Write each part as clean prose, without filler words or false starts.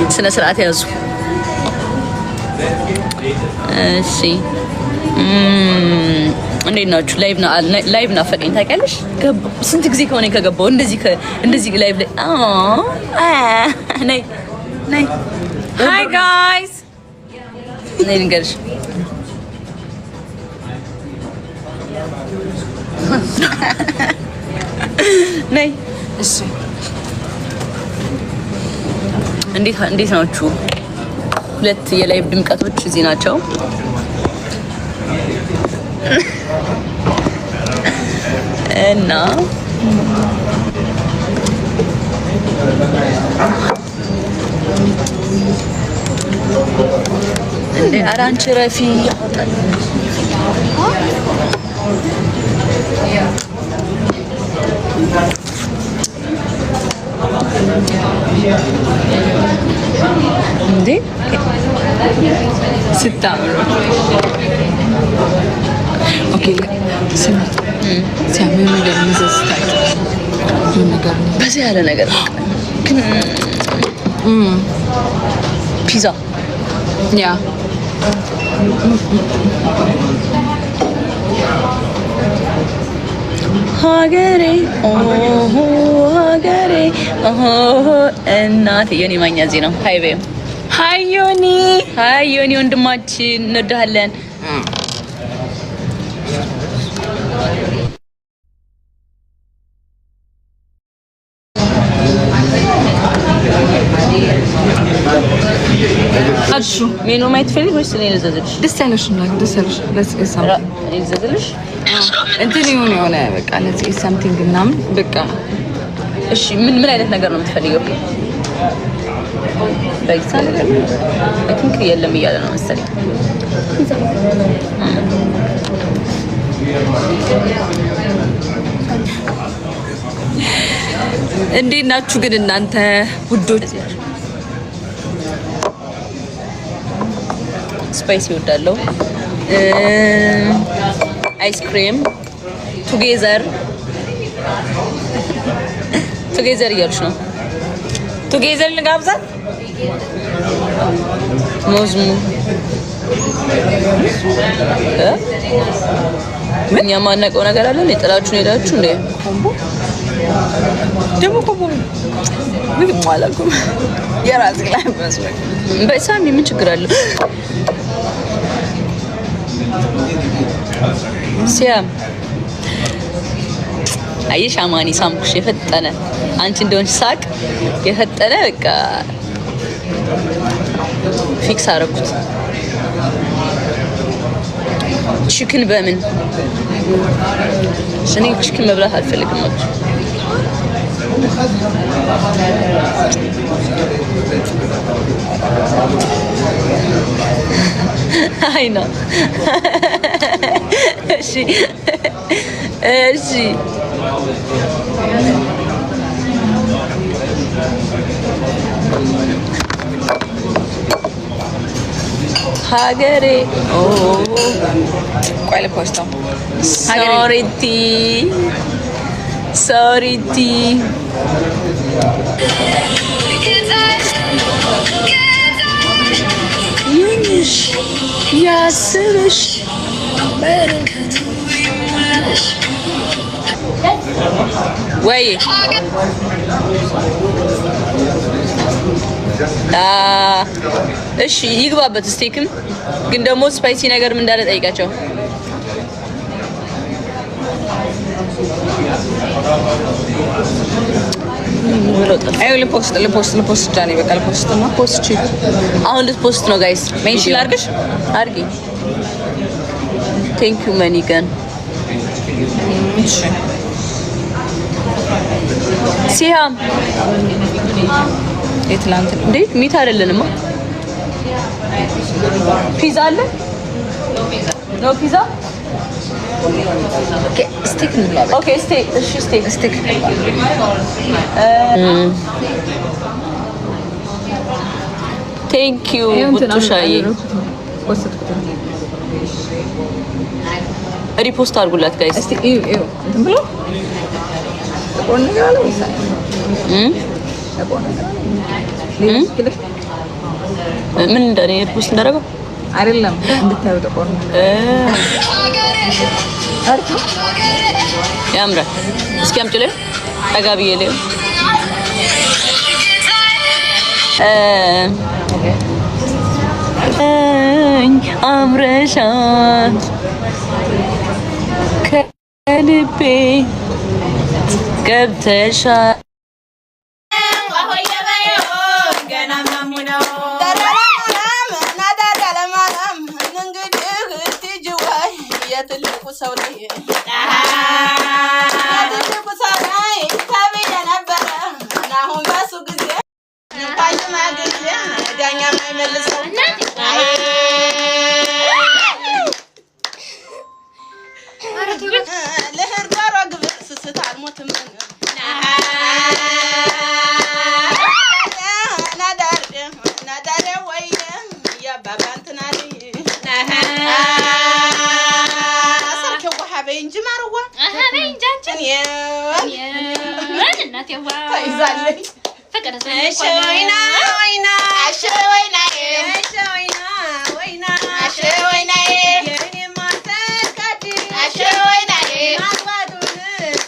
ስነ ስርዓት ያዙ እሺ እንዴት ናችሁ ላይቭ ናፈቀኝ ታውቂያለሽ ስንት ጊዜ ከሆነ ከገባው እንደዚህ ላይቭ ላይ ነይ Hi guys ነይ ንገርሽ ነይ እሺ እንዴት ናችሁ ሁለት የላይቭ ድምቀቶች እዚህ ናቸው እና እንዴ አራንቺ ረፊ እንዴ ስታምሩ ኦኬ ሲያምሩ ነገር ምዘስታችሁ ነገር በዚህ ያለ ነገር ግን ፒዛ ያ ሀገሬ ሀገሬ እናቴ የኔ ማኛ እዚህ ነው ሃይ ቤም ሃይ ዮኒ ወንድማችን እንወድሃለን አሹ ሜኑ ማየት ፈልግ ወይስ እኔ ልዘዝልሽ? ደስ ያለሽ ነው ደስ ልዘዝልሽ? እንትን የሆነ በቃ ለዚህ ሳምቲንግ ምናምን በቃ እሺ ምን አይነት ነገር ነው የምትፈልጊው? በይሳ ነገር አይ ቲንክ የለም እያለ ነው መሰለኝ እንዴት ናችሁ ግን እናንተ ውዶች ስፓይሲ ይወዳለው አይስክሪም ቱጌዘር እያልሽ ነው ቱጌዘር ልጋብዛት ሞዝሙ እኛ ማነቀው ነገር አለ ለጥላችሁን ሄዳችሁ እንዴ ደግሞ ኮምቦ ምን ማላኩም የራስ ላይ መስመር በሳሚ ምን ችግር አለ ሲያም አይሽ አማኒ ሳምኩሽ የፈጠነ አንቺ እንደሆንሽ ሳቅ የፈጠነ በቃ ፊክስ አደረኩት ቺክን በምን እኔ ቺክን መብላት አልፈልግም ማለት አይ ነው እሺ ሀገሬ ቆይ ልፖስተው ሶሪቲ ይንሽ ያስብሽ ወይ እሺ ይግባበት ስቴክም ግን ደግሞ ስፓይሲ ነገር ምን እንዳለ ጠይቃቸው አይ ልፖስት ጃኒ በቃ ልፖስት ነው ፖስት አሁን ልፖስት ነው ጋይስ ሜንሽን አድርግሽ አድርጊ ቴንክ ዩ መኒ ገን እሺ ሲያም የትላንት እንዴ ሚት አይደለንማ ፒዛ አለ ኖ ፒዛ ኦኬ ስቲክ ነው ኦኬ ስቲክ እሺ ስቲክ ቴንክ ዩ ቡቱሻዬ ሪፖስት አድርጉላት ጋይስ እስቲ እዩ እንትን ብሎ ተቆን ነገር አለ ወይስ ምን እንደኔ ፖስት እንዳደረገው አይደለም እንድታዩ ጥቁር ነው ያምራል። እስኪ አምጪልኝ ጠጋ ብዬ ልየው። አምረሻል ከልቤ ገብተሻል ሰው ላይ ትልቁ ሰው ላይ ተብዬ ነበረ አሁን በሱ ጊዜ ታሽማግሌ ዳኛ የማይመልሰው ልህር ዶሮ ግብር ስስት አልሞትም ናዳሬ ወይ ያባባንትና እንጂ ማርዋ እንጂ አንቺ እናቴዋ ታይዛለኝ ፍቅር እሺ ወይና ወይና እሺ ወይና እሺ ወይና ወይና እሺ ወይና የኔ ማተካዲ እሺ ወይና ማባዱን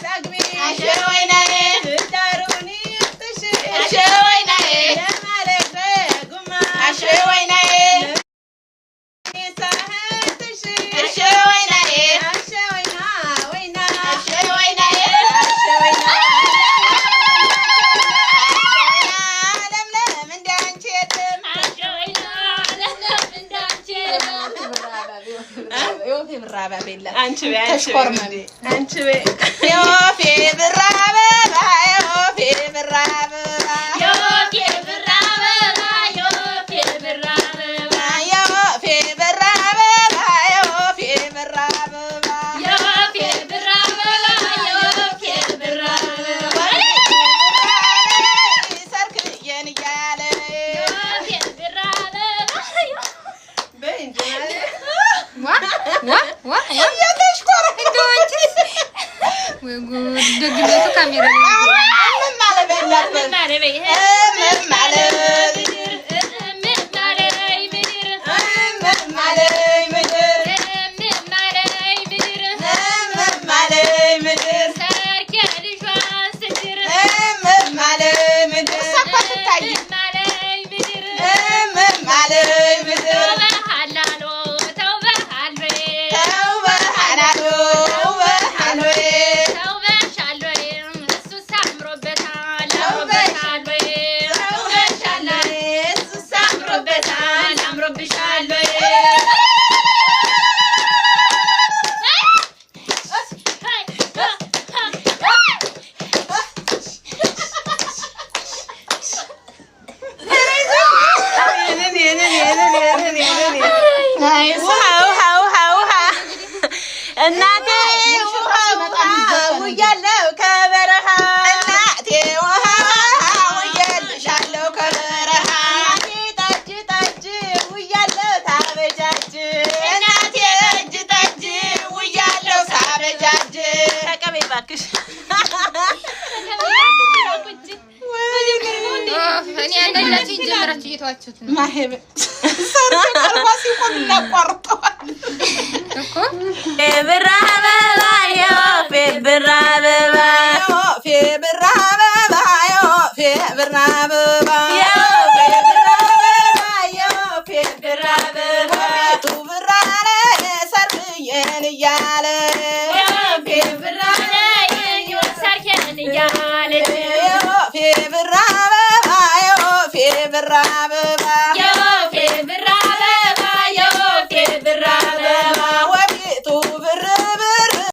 ሳግቢ እሺ ወይና ዳሩኒ ጥሽ እሺ ወይና ለማለፈ ጉማ እሺ ወይና አንቺ ዮፌ ብራ አበባ ዮፌ ብራ አበባ ዮፌ ብራ አበባ ዮፌ ብራ አበባ ዮፌ ብራ አበባ ዮፌ ብራ አበባ ዮፌ ብራ አበባ ዮፌ ብራ አበባ ሰርክየን እያለ ዮፌ ብራ አበባ በእንጀራ ደግነቱ ካሜራ እናቴ ውያለው ከበረሃ እናቴ ውሃ ውያልሻለው ከበረሃ ጠጅ ጠጅ ውያለው ታበጃጅ እናቴ ጠጅ ጠጅ ውያለው ታበጃጅ ተቀበይ እባክሽ እኔ አንደላችሁ ጀምራችሁ እየተዋችሁት ነው ማሄብ ሰርቶ ቀርባ ሲቆም እናቋርጠዋል እኮ ብራ አበባ ዮፌ ብራ አበባ ዮፌ ብራ አበባ ዮፌ ብራ አበባ ዮፌ ብራ አበባ ዮፌ ብራ አበባ ቱ ብራ አለ ሰርክየን እያለ ዮፌ ብራ አለ ሰርክየን እያለ ዮፌ ብራ አበባ ዮፌ ብራ አበባ